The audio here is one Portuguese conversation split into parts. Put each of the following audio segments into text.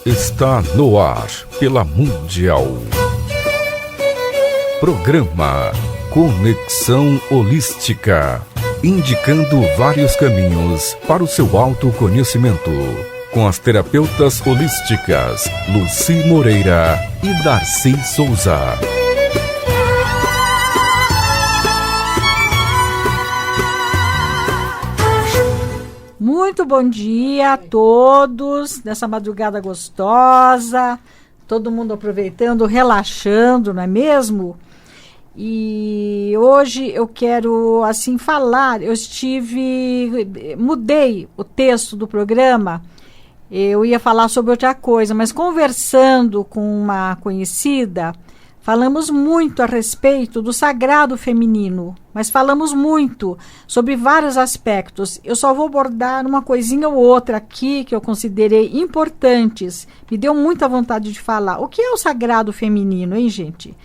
Está no ar pela Mundial. Programa Conexão Holística, indicando vários caminhos para o seu autoconhecimento, com as terapeutas holísticas Lucy Moreira e Darcy Souza. Muito bom dia a todos, nessa madrugada gostosa, todo mundo aproveitando, relaxando, não é mesmo? E hoje eu quero, assim, falar, mudei o texto do programa, eu ia falar sobre outra coisa, mas conversando com uma conhecida, falamos muito a respeito do sagrado feminino, mas falamos muito sobre vários aspectos. Eu só vou abordar uma coisinha ou outra aqui que eu considerei importantes. Me deu muita vontade de falar. O que é o sagrado feminino, hein, gente?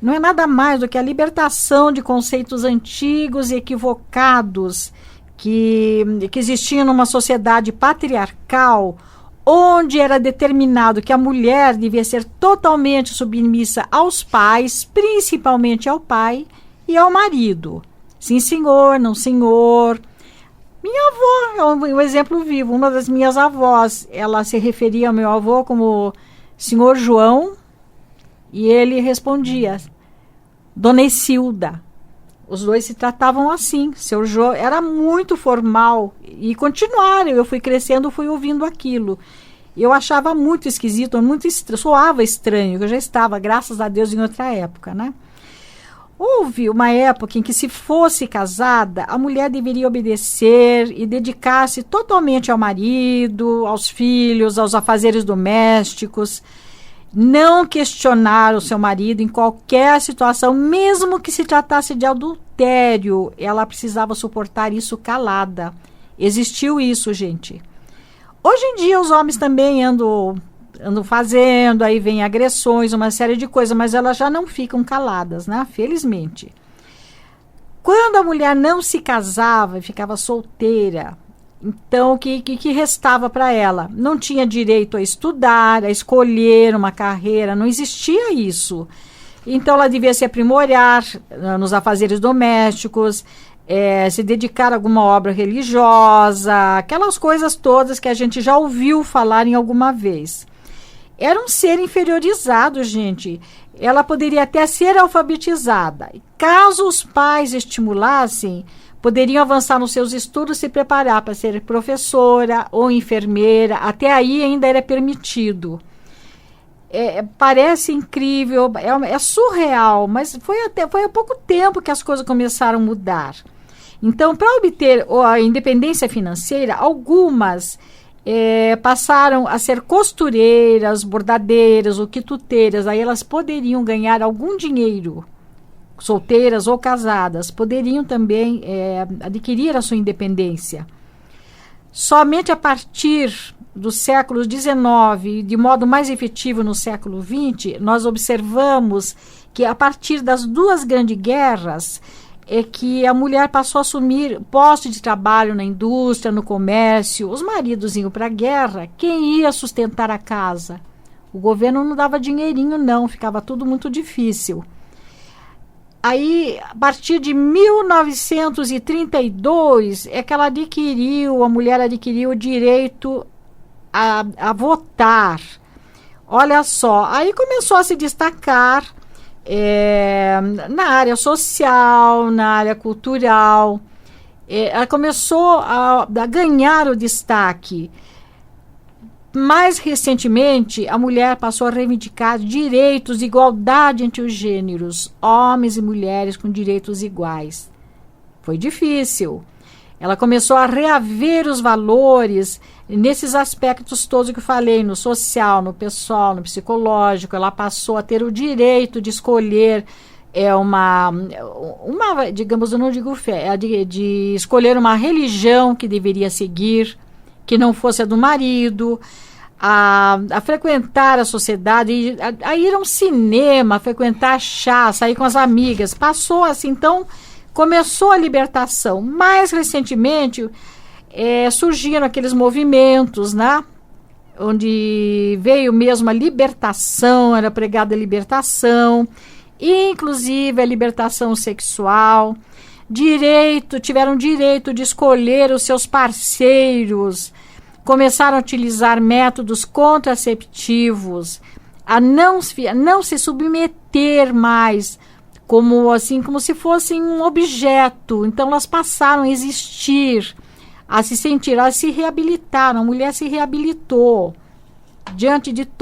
Não é nada mais do que a libertação de conceitos antigos e equivocados que existiam numa sociedade patriarcal, onde era determinado que a mulher devia ser totalmente submissa aos pais, principalmente ao pai e ao marido. Sim, senhor, não, senhor. Minha avó é um exemplo vivo. Uma das minhas avós, ela se referia ao meu avô como senhor João, e ele respondia Dona Isilda. Os dois se tratavam assim. Seu João era muito formal e continuaram. Eu fui crescendo, fui ouvindo aquilo. Eu achava muito esquisito, soava estranho, que eu já estava, graças a Deus, em outra época, né? Houve uma época em que, se fosse casada, a mulher deveria obedecer e dedicar-se totalmente ao marido, aos filhos, aos afazeres domésticos, não questionar o seu marido em qualquer situação, mesmo que se tratasse de adultério, ela precisava suportar isso calada. Existiu isso, gente. Hoje em dia os homens também andam fazendo, aí vem agressões, uma série de coisas, mas elas já não ficam caladas, né? Felizmente. Quando a mulher não se casava e ficava solteira, então, o que restava para ela? Não tinha direito a estudar, a escolher uma carreira, não existia isso. Então, ela devia se aprimorar nos afazeres domésticos, se dedicar a alguma obra religiosa, aquelas coisas todas que a gente já ouviu falar em alguma vez. Era um ser inferiorizado, gente. Ela poderia até ser alfabetizada. Caso os pais estimulassem, poderiam avançar nos seus estudos, se preparar para ser professora ou enfermeira. Até aí ainda era permitido. Parece incrível, é surreal, mas foi há pouco tempo que as coisas começaram a mudar. Então, para obter a independência financeira, algumas passaram a ser costureiras, bordadeiras ou quituteiras. Aí elas poderiam ganhar algum dinheiro. Solteiras ou casadas poderiam também adquirir a sua independência. Somente a partir do século XIX, de modo mais efetivo no século XX, nós observamos que a partir das duas grandes guerras é que a mulher passou a assumir posto de trabalho na indústria, no comércio. Os maridos iam para a guerra, quem ia sustentar a casa? O governo não dava dinheirinho, não, ficava tudo muito difícil. Aí, a partir de 1932, é que a mulher adquiriu o direito a votar. Olha só, aí começou a se destacar na área social, na área cultural. Ela começou a ganhar o destaque. Mais recentemente, a mulher passou a reivindicar direitos, igualdade entre os gêneros, homens e mulheres com direitos iguais. Foi difícil. Ela começou a reaver os valores nesses aspectos todos que eu falei, no social, no pessoal, no psicológico. Ela passou a ter o direito de escolher digamos, eu não digo fé, de escolher uma religião que deveria seguir, que não fosse a do marido, a frequentar a sociedade, a ir a um cinema, a frequentar chá, sair com as amigas. Passou assim, então começou a libertação. Mais recentemente surgiram aqueles movimentos, né? onde veio mesmo a libertação, era pregada a libertação, inclusive a libertação sexual, tiveram direito de escolher os seus parceiros, começaram a utilizar métodos contraceptivos, a não se submeter mais como se fossem um objeto. Então elas passaram a existir, a se sentir, elas se reabilitaram, a mulher se reabilitou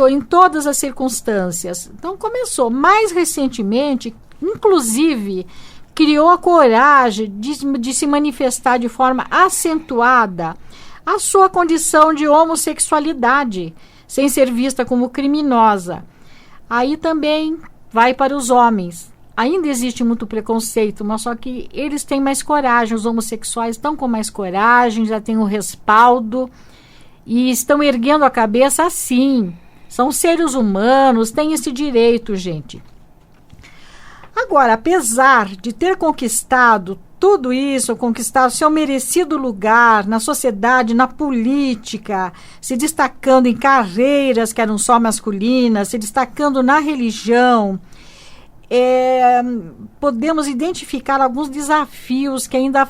em todas as circunstâncias. Então começou, mais recentemente, inclusive, criou a coragem de se manifestar de forma acentuada a sua condição de homossexualidade, sem ser vista como criminosa. Aí também vai para os homens. Ainda existe muito preconceito, mas só que eles têm mais coragem, os homossexuais estão com mais coragem, já têm um respaldo e estão erguendo a cabeça assim. São seres humanos, têm esse direito, gente. Agora, apesar de ter conquistado tudo isso, conquistar seu merecido lugar na sociedade, na política, se destacando em carreiras que eram só masculinas, se destacando na religião, podemos identificar alguns desafios que ainda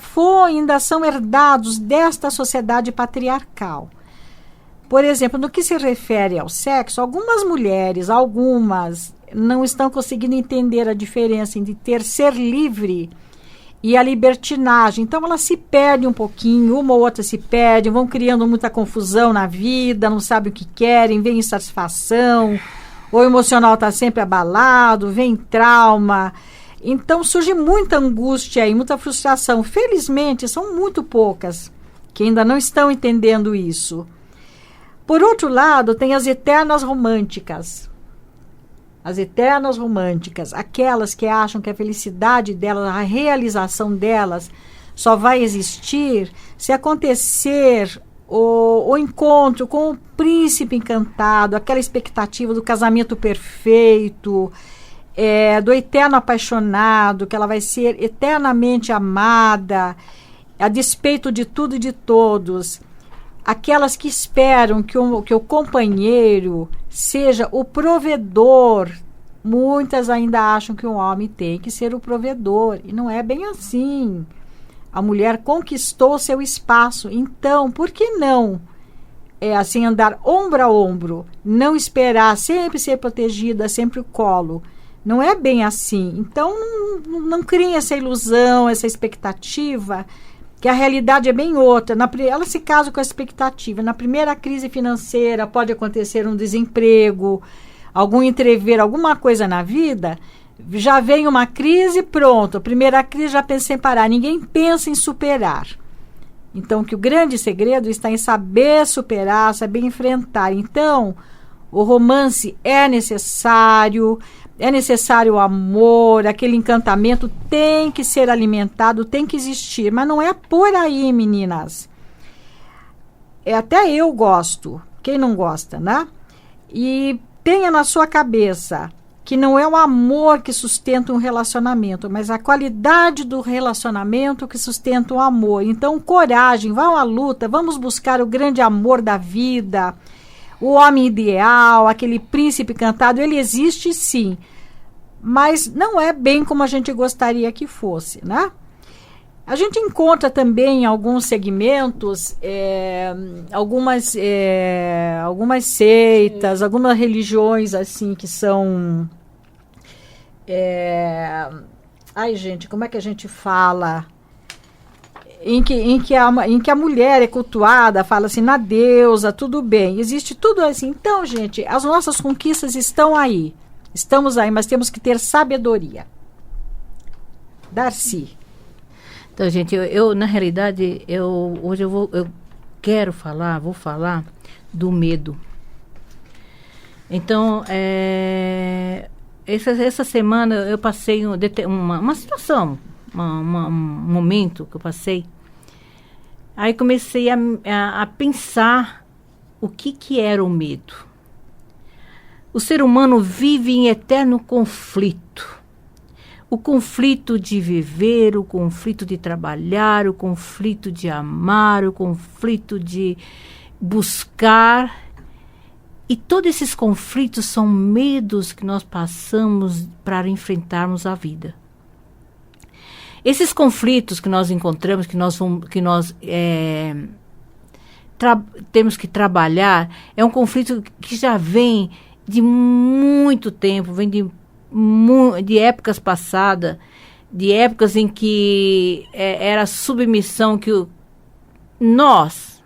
são herdados desta sociedade patriarcal. Por exemplo, no que se refere ao sexo, algumas mulheres, não estão conseguindo entender a diferença entre ser livre e a libertinagem. Então elas se perdem um pouquinho, uma ou outra se perdem, vão criando muita confusão na vida, não sabem o que querem, vem insatisfação, o emocional está sempre abalado, vem trauma. Então surge muita angústia e muita frustração. Felizmente, são muito poucas que ainda não estão entendendo isso. Por outro lado, tem as eternas românticas. As eternas românticas, aquelas que acham que a felicidade delas, a realização delas, só vai existir se acontecer o encontro com o príncipe encantado, aquela expectativa do casamento perfeito, do eterno apaixonado, que ela vai ser eternamente amada, a despeito de tudo e de todos. Aquelas que esperam que o companheiro seja o provedor. Muitas ainda acham que o homem tem que ser o provedor, e não é bem assim. A mulher conquistou seu espaço, então por que não andar ombro a ombro, não esperar sempre ser protegida, sempre o colo? Não é bem assim. Então não criem essa ilusão, essa expectativa, que a realidade é bem outra. Ela se casa com a expectativa. Na primeira crise financeira pode acontecer um desemprego, algum entrever, alguma coisa na vida, já vem uma crise, pronto. A primeira crise já pensa em parar. Ninguém pensa em superar. Então, que o grande segredo está em saber superar, saber enfrentar. Então, o romance é necessário o amor, aquele encantamento tem que ser alimentado, tem que existir, mas não é por aí, meninas. Até eu gosto, quem não gosta, né? E tenha na sua cabeça que não é o amor que sustenta um relacionamento, mas a qualidade do relacionamento que sustenta o amor. Então, coragem, vão à luta, vamos buscar o grande amor da vida, o homem ideal, aquele príncipe encantado. Ele existe sim, mas não é bem como a gente gostaria que fosse, né? A gente encontra também em alguns segmentos, algumas seitas, algumas religiões assim que são... Ai, gente, como é que a gente fala? Em que a mulher é cultuada, fala assim, na deusa, tudo bem, existe tudo assim. Então, gente, as nossas conquistas estão aí. Estamos aí, mas temos que ter sabedoria. Darcy. Então, gente, eu na realidade, hoje eu vou falar do medo. Então, essa semana eu passei uma situação, um momento que eu passei. Aí comecei a pensar o que era o medo. O ser humano vive em eterno conflito. O conflito de viver, o conflito de trabalhar, o conflito de amar, o conflito de buscar. E todos esses conflitos são medos que nós passamos para enfrentarmos a vida. Esses conflitos que nós encontramos, que nós temos que trabalhar, é um conflito que já vem de muito tempo, vem de épocas passadas, de épocas em que era submissão que nós,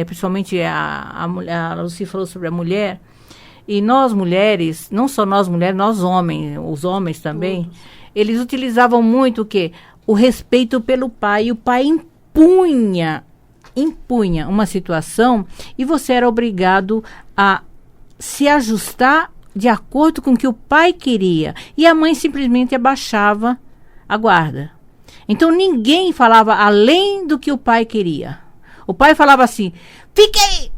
principalmente a Lucy falou sobre a mulher, e nós mulheres, não só nós mulheres, nós homens, os homens também, eles utilizavam muito o quê? O respeito pelo pai, e o pai impunha uma situação e você era obrigado a se ajustar de acordo com o que o pai queria. E a mãe simplesmente abaixava a guarda. Então ninguém falava além do que o pai queria. O pai falava assim, fique aí!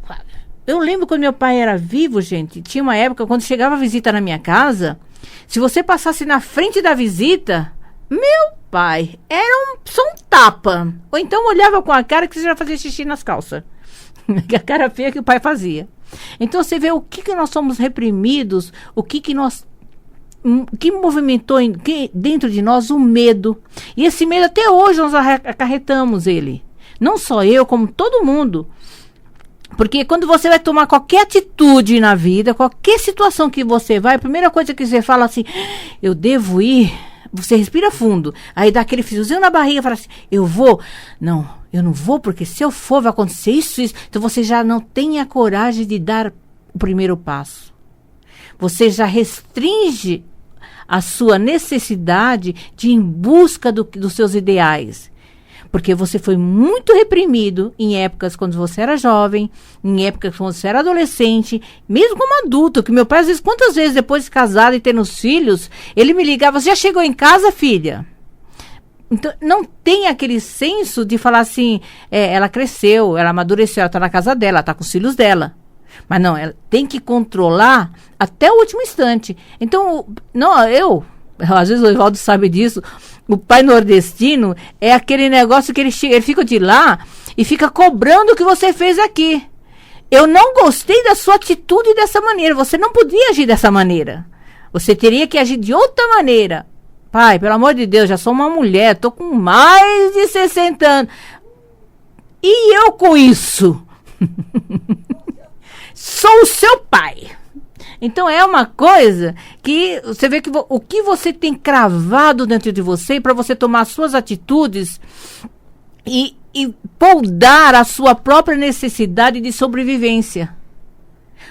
Eu lembro quando meu pai era vivo, gente, tinha uma época quando chegava a visita na minha casa, se você passasse na frente da visita, meu pai, era só um tapa. Ou então olhava com a cara que você já fazia xixi nas calças. A cara feia que o pai fazia. Então você vê o que nós somos reprimidos, o que movimentou dentro de nós o medo. E esse medo até hoje nós acarretamos ele. Não só eu, como todo mundo. Porque quando você vai tomar qualquer atitude na vida, qualquer situação que você vai, a primeira coisa que você fala assim, eu devo ir, você respira fundo, aí dá aquele friozinho na barriga e fala assim, eu vou? Não, eu não vou, porque se eu for vai acontecer isso. Então você já não tem a coragem de dar o primeiro passo. Você já restringe a sua necessidade de ir em busca dos seus ideais. Porque você foi muito reprimido em épocas quando você era jovem, em épocas quando você era adolescente, mesmo como adulto, que meu pai, às vezes, quantas vezes depois de casado e tendo os filhos, ele me ligava, você já chegou em casa, filha? Então, não tem aquele senso de falar assim, ela cresceu, ela amadureceu, ela está na casa dela, ela está com os filhos dela. Mas não, ela tem que controlar até o último instante. Então, às vezes o Evaldo sabe disso, o pai nordestino é aquele negócio que ele fica de lá e fica cobrando o que você fez aqui. Eu não gostei da sua atitude dessa maneira. Você não podia agir dessa maneira. Você teria que agir de outra maneira. Pai, pelo amor de Deus, já sou uma mulher, tô com mais de 60 anos. E eu com isso? Sou o seu pai. Então é uma coisa que você vê que o que você tem cravado dentro de você para você tomar suas atitudes e poldar a sua própria necessidade de sobrevivência.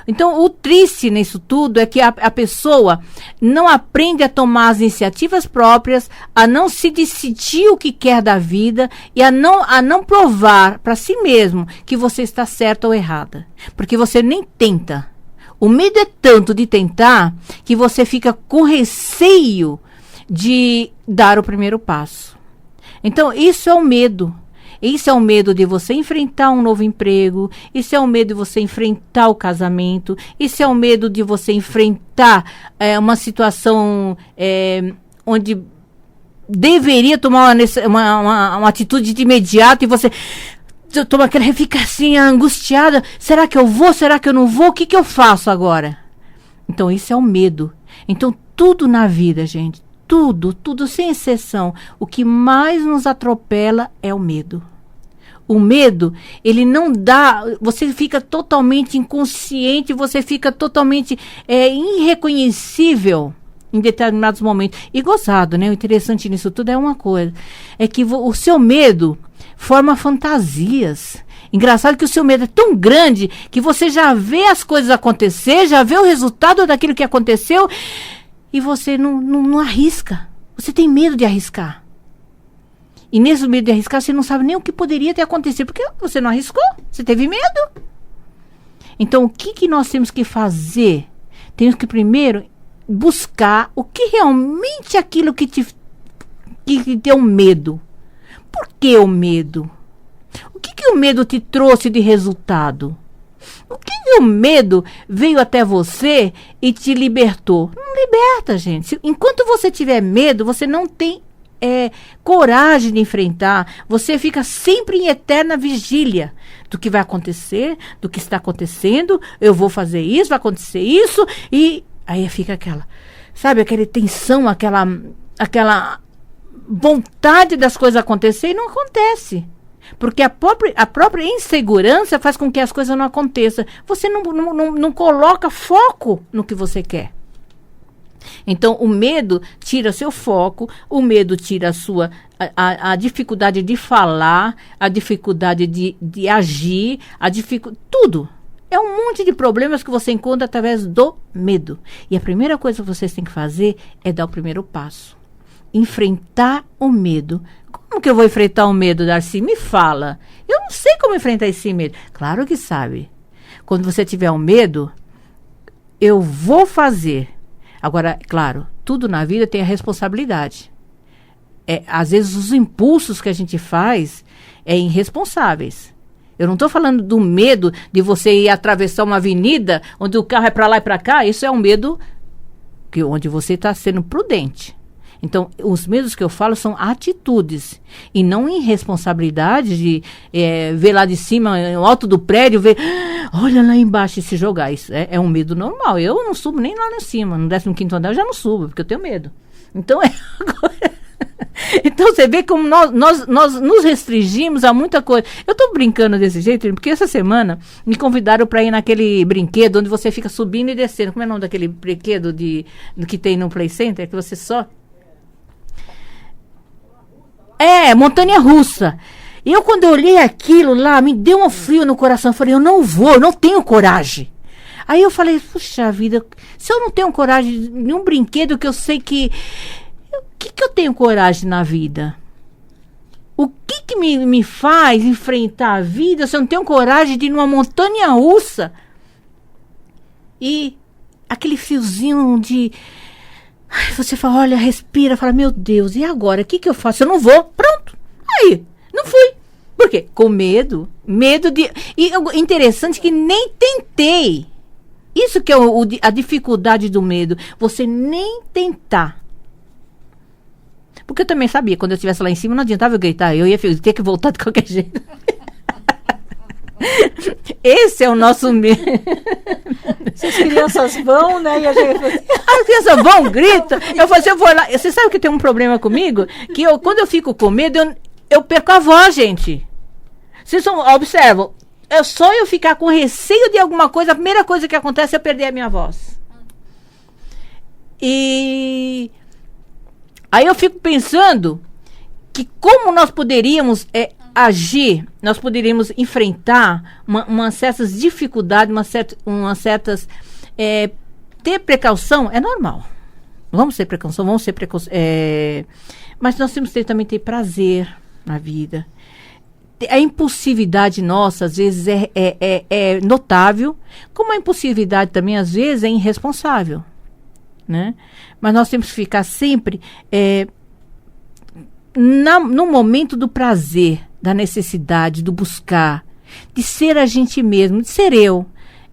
Então o triste nisso tudo é que a pessoa não aprende a tomar as iniciativas próprias, a não se decidir o que quer da vida e a não provar para si mesmo que você está certa ou errada. Porque você nem tenta. O medo é tanto de tentar que você fica com receio de dar o primeiro passo. Então, isso é o medo. Isso é o medo de você enfrentar um novo emprego. Isso é o medo de você enfrentar o casamento. Isso é o medo de você enfrentar uma situação onde deveria tomar uma atitude de imediato e você... toma aquela, fica assim, angustiada. Será que eu vou? Será que eu não vou? O que eu faço agora? Então, isso é o medo. Então, tudo na vida, gente, tudo sem exceção, o que mais nos atropela é o medo. O medo, ele não dá, você fica totalmente inconsciente, você fica totalmente irreconhecível em determinados momentos. E gozado, né? O interessante nisso tudo é uma coisa, é que o seu medo forma fantasias. Engraçado que o seu medo é tão grande que você já vê as coisas acontecer, já vê o resultado daquilo que aconteceu e você não arrisca. Você tem medo de arriscar. E nesse medo de arriscar, você não sabe nem o que poderia ter acontecido, porque você não arriscou, você teve medo. Então, o que nós temos que fazer? Temos que primeiro buscar o que realmente é aquilo que te deu medo. Por que o medo? O que o medo te trouxe de resultado? O que o medo veio até você e te libertou? Não liberta, gente. Enquanto você tiver medo, você não tem coragem de enfrentar. Você fica sempre em eterna vigília do que vai acontecer, do que está acontecendo. Eu vou fazer isso, vai acontecer isso. E aí fica aquela tensão, aquela vontade das coisas acontecerem e não acontece. Porque a própria insegurança faz com que as coisas não aconteçam. Você não coloca foco no que você quer. Então, o medo tira seu foco, o medo tira a dificuldade de falar, a dificuldade de agir, tudo. É um monte de problemas que você encontra através do medo. E a primeira coisa que vocês têm que fazer é dar o primeiro passo. Enfrentar o medo. Como que eu vou enfrentar o medo, Darcy? Me fala. Eu não sei como enfrentar esse medo. Claro que sabe. Quando você tiver um medo, eu vou fazer. Agora, claro, tudo na vida tem a responsabilidade. Às vezes os impulsos que a gente faz irresponsáveis. Eu não estou falando do medo de você ir atravessar uma avenida onde o carro é para lá e para cá. Isso é um medo onde você está sendo prudente. Então, os medos que eu falo são atitudes e não irresponsabilidade de ver lá de cima, no alto do prédio, ver, olha lá embaixo e se jogar. Isso é um medo normal. Eu não subo nem lá em cima. No 15º andar eu já não subo, porque eu tenho medo. Então, então você vê como nós nos restringimos a muita coisa. Eu estou brincando desse jeito, porque essa semana me convidaram para ir naquele brinquedo onde você fica subindo e descendo. Como é o nome daquele brinquedo que tem no Play Center? Que você só... montanha-russa. E eu, quando eu olhei aquilo lá, me deu um frio no coração. Eu falei, eu não tenho coragem. Aí eu falei, puxa vida, se eu não tenho coragem de nenhum brinquedo que eu sei que... O que eu tenho coragem na vida? O que me faz enfrentar a vida se eu não tenho coragem de ir numa montanha-russa? E aquele fiozinho de... Você fala, olha, respira, fala, meu Deus, e agora? O que eu faço? Eu não vou. Pronto. Aí, não fui. Por quê? Com medo. Medo de... E interessante que nem tentei. Isso que é a dificuldade do medo. Você nem tentar. Porque eu também sabia, quando eu estivesse lá em cima, não adiantava eu gritar. Eu ia ter que voltar de qualquer jeito. Esse é o nosso medo. Se as crianças vão, né? E a gente... As crianças vão, grita. Eu falo assim, eu vou lá. Você sabe que tem um problema comigo? Que quando eu fico com medo, eu perco a voz, gente. Vocês observam, só eu ficar com receio de alguma coisa, a primeira coisa que acontece é eu perder a minha voz. E aí eu fico pensando que como nós poderíamos agir, nós poderíamos enfrentar uma certas dificuldades, umas certas... ter precaução é normal. Vamos ter precaução, mas nós temos que também ter prazer na vida. A impulsividade nossa, às vezes, é notável, como a impulsividade também, às vezes, é irresponsável. Né? Mas nós temos que ficar sempre no momento do prazer, da necessidade, do buscar, de ser a gente mesmo, de ser eu.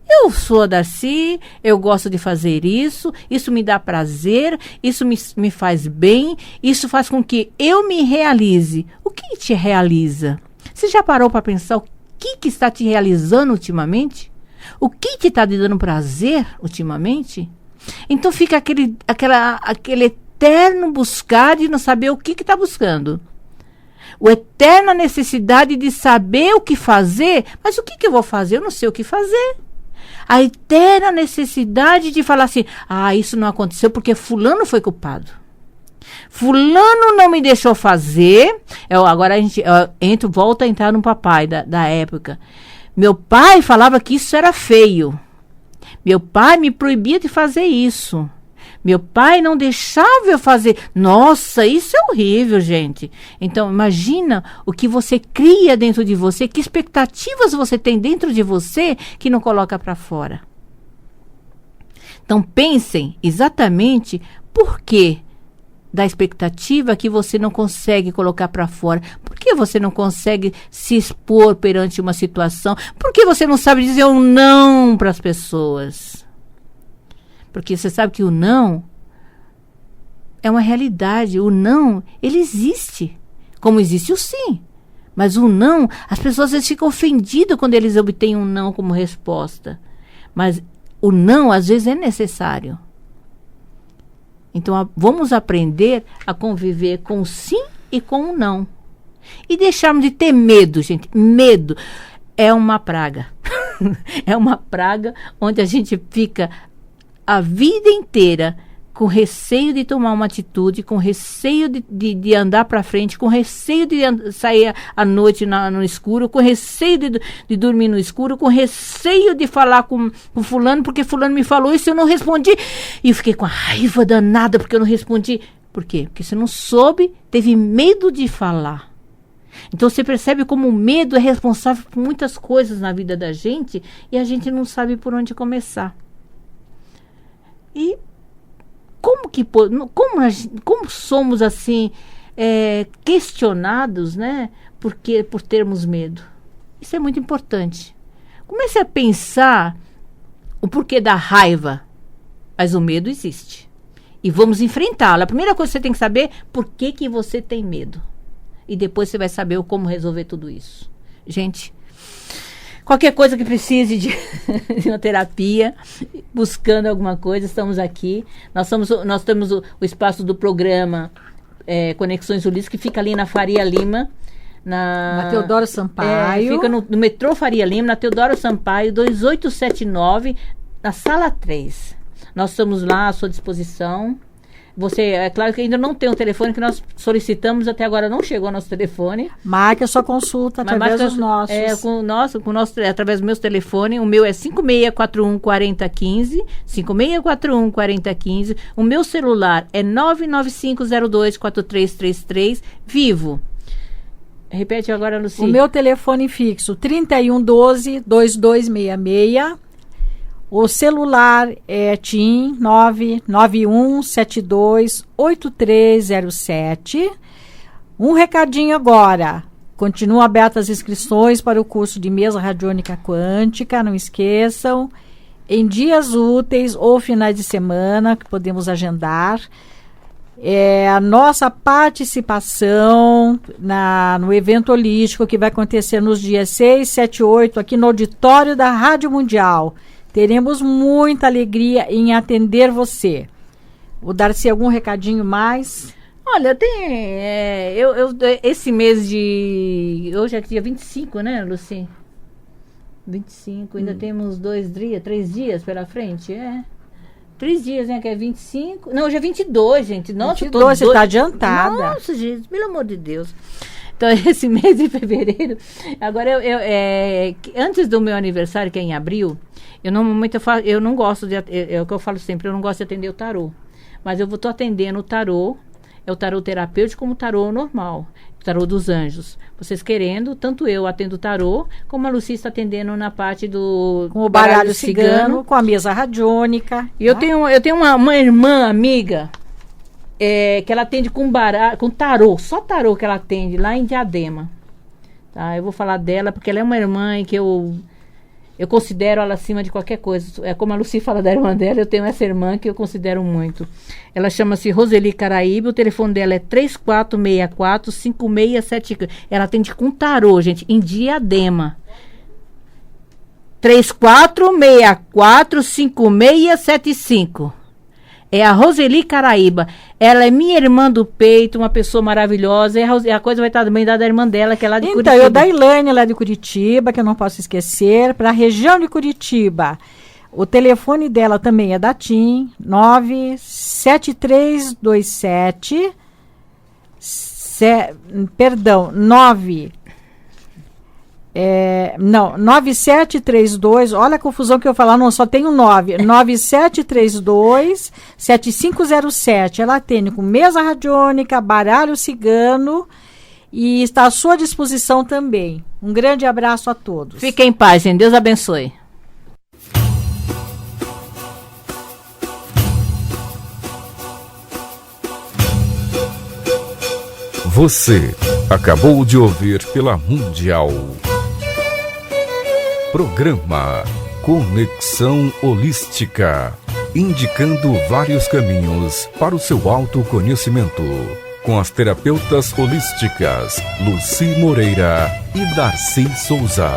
Eu sou a Darcy, eu gosto de fazer isso me dá prazer, isso me faz bem, isso faz com que eu me realize. O que te realiza? Você já parou para pensar o que está te realizando ultimamente? O que te está te dando prazer ultimamente? Então fica aquele eterno buscar de não saber o que está buscando. A eterna necessidade de saber o que fazer, mas o que eu vou fazer? Eu não sei o que fazer. A eterna necessidade de falar assim, isso não aconteceu porque fulano foi culpado. Fulano não me deixou fazer. Agora a gente volta a entrar no papai da época. Meu pai falava que isso era feio. Meu pai me proibia de fazer isso. Meu pai não deixava eu fazer. Nossa, isso é horrível, gente. Então, imagina o que você cria dentro de você, que expectativas você tem dentro de você que não coloca para fora. Então, pensem exatamente por que da expectativa que você não consegue colocar para fora. Por que você não consegue se expor perante uma situação? Por que você não sabe dizer um não para as pessoas? Porque você sabe que o não é uma realidade. O não, ele existe. Como existe o sim. Mas o não, as pessoas às vezes ficam ofendidas quando eles obtêm um não como resposta. Mas o não, às vezes, é necessário. Então, vamos aprender a conviver com o sim e com o não. E deixarmos de ter medo, gente. Medo é uma praga. É uma praga onde a gente fica a vida inteira com receio de tomar uma atitude, com receio de andar para frente, com receio de sair à noite no escuro, com receio de dormir no escuro, com receio de falar com fulano, porque fulano me falou isso e eu não respondi. E eu fiquei com a raiva danada porque eu não respondi. Por quê? Porque você não soube, teve medo de falar. Então você percebe como o medo é responsável por muitas coisas na vida da gente e a gente não sabe por onde começar. E como somos assim questionados, né, por termos medo? Isso é muito importante. Comece a pensar o porquê da raiva, mas o medo existe. E vamos enfrentá-lo. A primeira coisa que você tem que saber, por que você tem medo. E depois você vai saber como resolver tudo isso. Gente, qualquer coisa que precise de uma terapia, buscando alguma coisa, estamos aqui. Nós temos o espaço do programa Conexões Holísticas, que fica ali na Faria Lima. Na Teodoro Sampaio. Fica no metrô Faria Lima, na Teodoro Sampaio, 2879, na sala 3. Nós estamos lá à sua disposição. É claro que ainda não tem o telefone que nós solicitamos, até agora não chegou ao nosso telefone. Marque a sua consulta através dos nossos. Através do meu telefone. O meu é 5641-4015, 5641-4015. O meu celular é 99502-4333, vivo. Repete agora, Luci. O meu telefone fixo, 3112-2266. O celular é TIM 991728307. Um recadinho agora. Continuam abertas as inscrições para o curso de mesa radiônica quântica. Não esqueçam. Em dias úteis ou finais de semana, que podemos agendar. A nossa participação no evento holístico que vai acontecer nos dias 6, 7 e 8 aqui no auditório da Rádio Mundial. Teremos muita alegria em atender você. O Darcy, algum recadinho mais? Olha, tem... esse mês de... Hoje é dia 25, né, Luci? 25, ainda temos 3 dias pela frente, 3 dias, né, que é 25... Não, hoje é 22, gente. Nossa, 22, você está adiantada. Nossa, gente, pelo amor de Deus. Então, esse mês de fevereiro... Agora, antes do meu aniversário, que é em abril... Eu não gosto de... É o que eu falo sempre, eu não gosto de atender o tarô. Mas eu estou atendendo o tarô, é o tarô terapêutico como o tarô normal, o tarô dos anjos. Vocês querendo, tanto eu atendo o tarô, como a Lucy está atendendo na parte do... Com o baralho cigano, com a mesa radiônica. E eu tenho uma irmã amiga, que ela atende com tarô, só tarô que ela atende, lá em Diadema. Tá? Eu vou falar dela, porque ela é uma irmã que eu considero ela acima de qualquer coisa. É como a Lucy fala da irmã dela, eu tenho essa irmã que eu considero muito. Ela chama-se Roseli Caraíba, o telefone dela é 3464-5675. Ela atende com tarô, gente, em Diadema. 3464-5675. É a Roseli Caraíba. Ela é minha irmã do peito, uma pessoa maravilhosa. E a coisa vai estar também da irmã dela, que é lá de Curitiba. Então, eu da Ilane, lá de Curitiba, que eu não posso esquecer, para a região de Curitiba. O telefone dela também é da TIM, 97327... 9732, olha a confusão que eu falar, não, só tem um 9732-7507. Ela atende com mesa radiônica, baralho cigano e está à sua disposição também. Um grande abraço a todos. Fiquem em paz, gente. Deus abençoe. Você acabou de ouvir pela Mundial. Programa Conexão Holística. indicando vários caminhos para o seu autoconhecimento. Com as terapeutas holísticas Lucy Moreira e Darcy Souza.